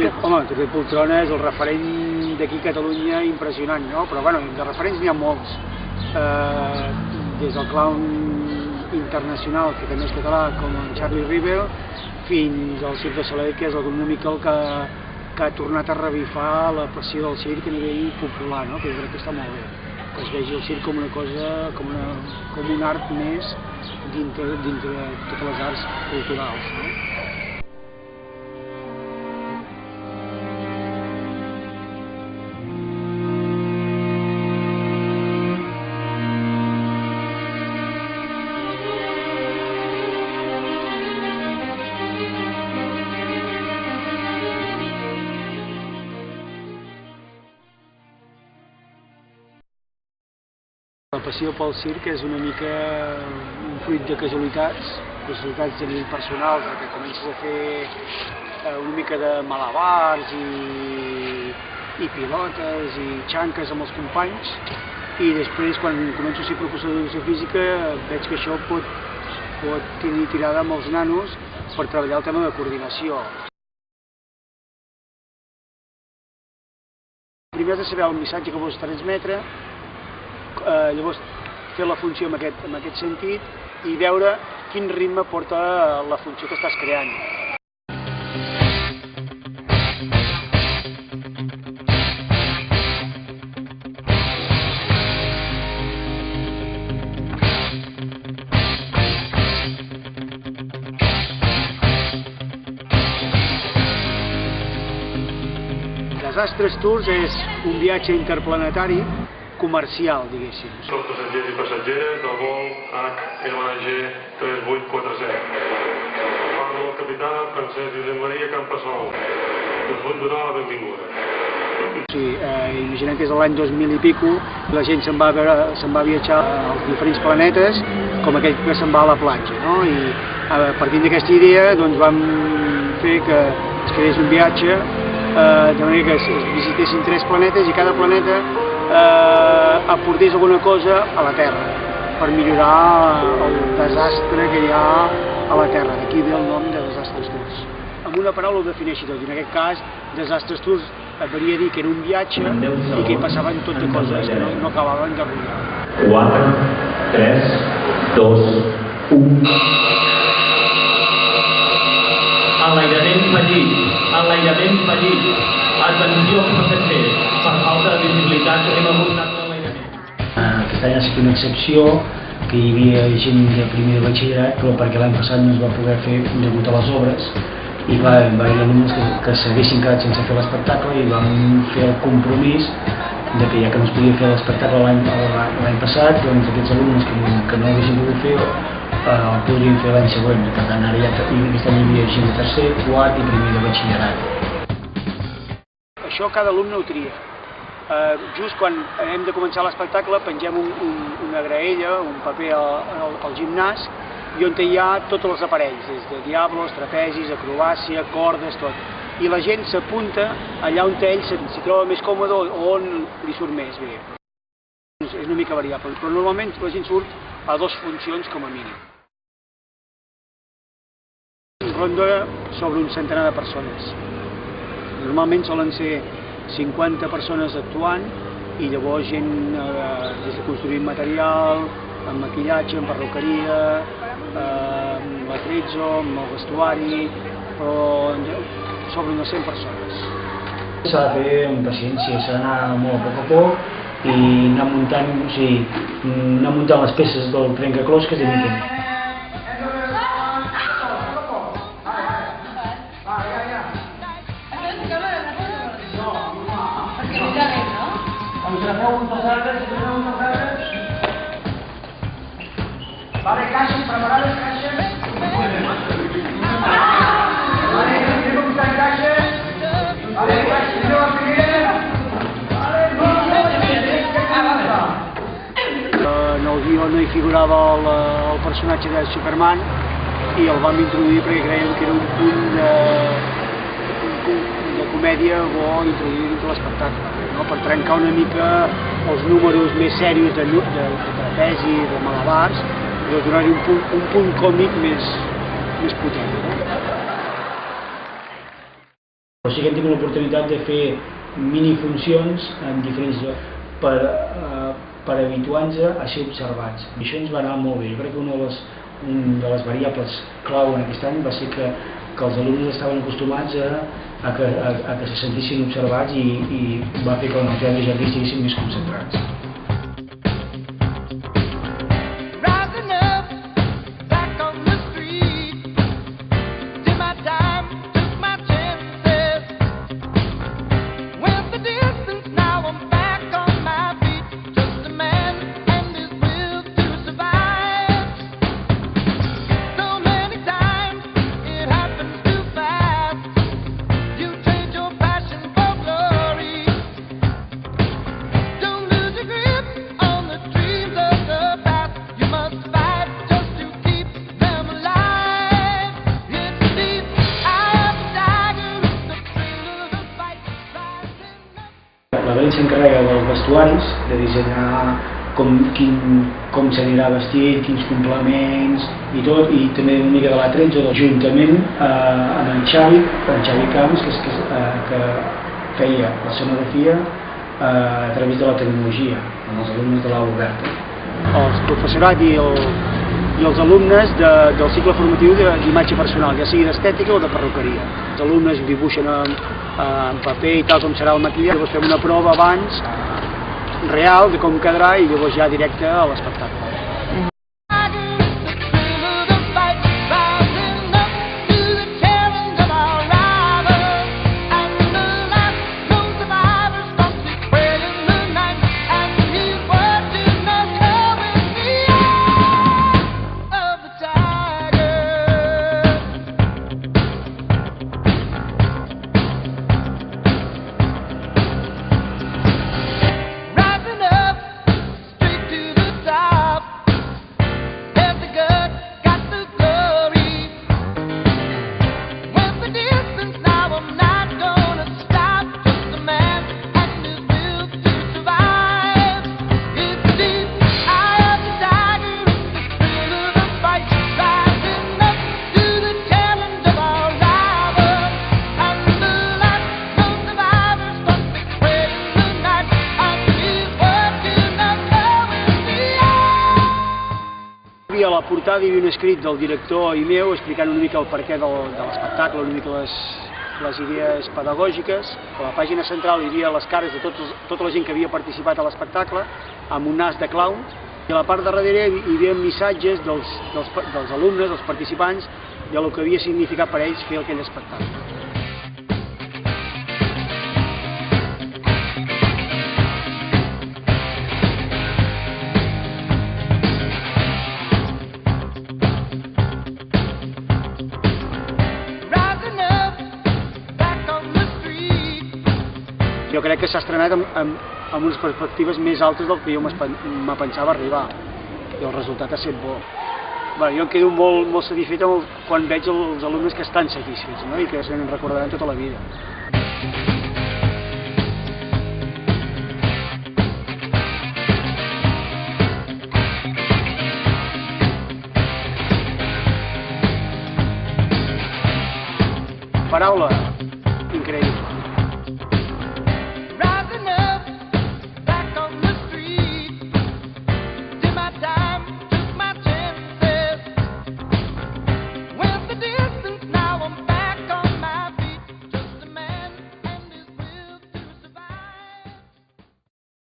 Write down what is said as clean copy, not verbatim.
Home, Torell Poltrona és el referent d'aquí a Catalunya impressionant, no? Però bueno, de referents n'hi ha molts. Des del clown internacional, que també és català, com en Charlie Rivel, fins al Circ de Soleil, que és una mica el que ha tornat a revifar la passió del circ a nivell popular, no? Que jo crec que està molt bé. Que es vegi el circ com una cosa, com un art més dintre de totes les arts culturals, no? La passió pel circ és una mica un fruit de casualitats a nivell personal, perquè comences a fer una mica de malabars i pilotes i xanques amb els companys, i després, quan començo a ser professor d'educació física, veig que això pot tenir tirada amb els nanos per treballar el tema de coordinació. Primer has de saber el missatge que vols transmetre, llavors fer la funció en aquest sentit i veure quin ritme porta la funció que estàs creant. Desastres Tours és un viatge interplanetari comercial, diguéssim. Tots passatgers i passatgeres del vol HLG 3847. Parla el capità Francesc Josep Maria Campasol. Us vull donar la benvinguda. Sí, imaginem que és l'any 2000 i pico, la gent se'n va viatjar als diferents planetes, com aquell que se'n va a la platja, no? I partint d'aquesta idea doncs vam fer que es creés un viatge de manera que es visitessin 3 planetes i cada planeta aportés alguna cosa a la Terra per millorar el desastre que hi ha a la Terra. D'aquí ve el nom de Desastres Tours. Amb una paraula ho defineixi tot, i en aquest cas Desastres Tours volia dir que era un viatge i que hi passaven tot de coses que no acabaven de ruïnar. 4, 3, 2, 1... Enlairament fallit. Atenció passatgers, per falta de visibilitat hem abordat l'enlairament. Aquest any ha estat una excepció, que hi havia gent de primer de batxillerat, però perquè l'any passat no es va poder fer degut a les obres, i clar, va haver alumnes que s'haguessin quedat sense fer l'espectacle i vam fer el compromís de que ja que no es podia fer l'espectacle l'any passat, doncs aquests alumnes que no haguessin pogut fer el podrien fer l'any següent. Per tant, ara ja aquest any hi havia gent de tercer, quart i primer de batxillerat. Això cada alumne ho tria. Just quan hem de començar l'espectacle pengem una graella, un paper al gimnàs, i on hi ha tots els aparells, des de diablos, trapezis, acrobàcia, cordes, tot. I la gent s'apunta allà on ell s'hi troba més còmode o on li surt més bé. És una mica variable, però normalment la gent surt a 2 funcions com a mínim. Ronda sobre un centenar de persones. Normalment solen ser 50 persones actuant i llavors gent des de construir material, amb maquillatge, amb perruqueria, amb l'atrezzo, amb el vestuari, però sobre unes 100 persones. S'ha de fer amb paciència, s'ha d'anar molt a poc i anar muntant les peces del trencaclosques i mica. Vale, caixes, preparades, caixes. Vale, anem a posar caixes. Vale, caixes, anem a primera. En el guió no hi figurava el personatge de Superman i el vam introduir perquè creiem que era un punt de comèdia bo introduir dins de l'espectacle, no? Per trencar una mica els números més serios de trapezi, de malabars, i donar-hi un punt còmic més potent. Però sí que hem tingut l'oportunitat de fer minifuncions en diferents llocs per habituar-nos a ser observats. I això ens va anar molt bé. Jo crec que una de les variables clau en aquest any va ser que els alumnes estaven acostumats a que se sentissin observats i va fer que els altres jardí estiguessin més concentrats. La Belén s'encarrega dels vestuaris, de dissenyar com s'anirà vestit, quins complements i tot, i també una mica de la tretze, juntament amb en Xavi Camps, que feia l'escenografia a través de la tecnologia, amb els alumnes de l'aula oberta. El professorat i els alumnes del cicle formatiu d'imatge personal, ja sigui d'estètica o de perruqueria. Els alumnes dibuixen en paper i tal com serà el maquillatge, llavors fem una prova abans real de com quedarà i llavors ja directe a l'espectacle. A la portada hi havia un escrit del director i meu explicant una mica el perquè de l'espectacle, una mica les idees pedagògiques. A la pàgina central hi havia les cares de tota la gent que havia participat a l'espectacle amb un nas de clown, i a la part de darrere hi havia missatges dels alumnes, dels participants, del que havia significat per ells fer aquell espectacle. Jo crec que s'ha estrenat amb unes perspectives més altes del que jo me pensava arribar, i el resultat ha estat bo. Jo em quedo molt satisfet quan veig els alumnes que estan satisfets, no? I que se'n recordaran tota la vida. Paraula.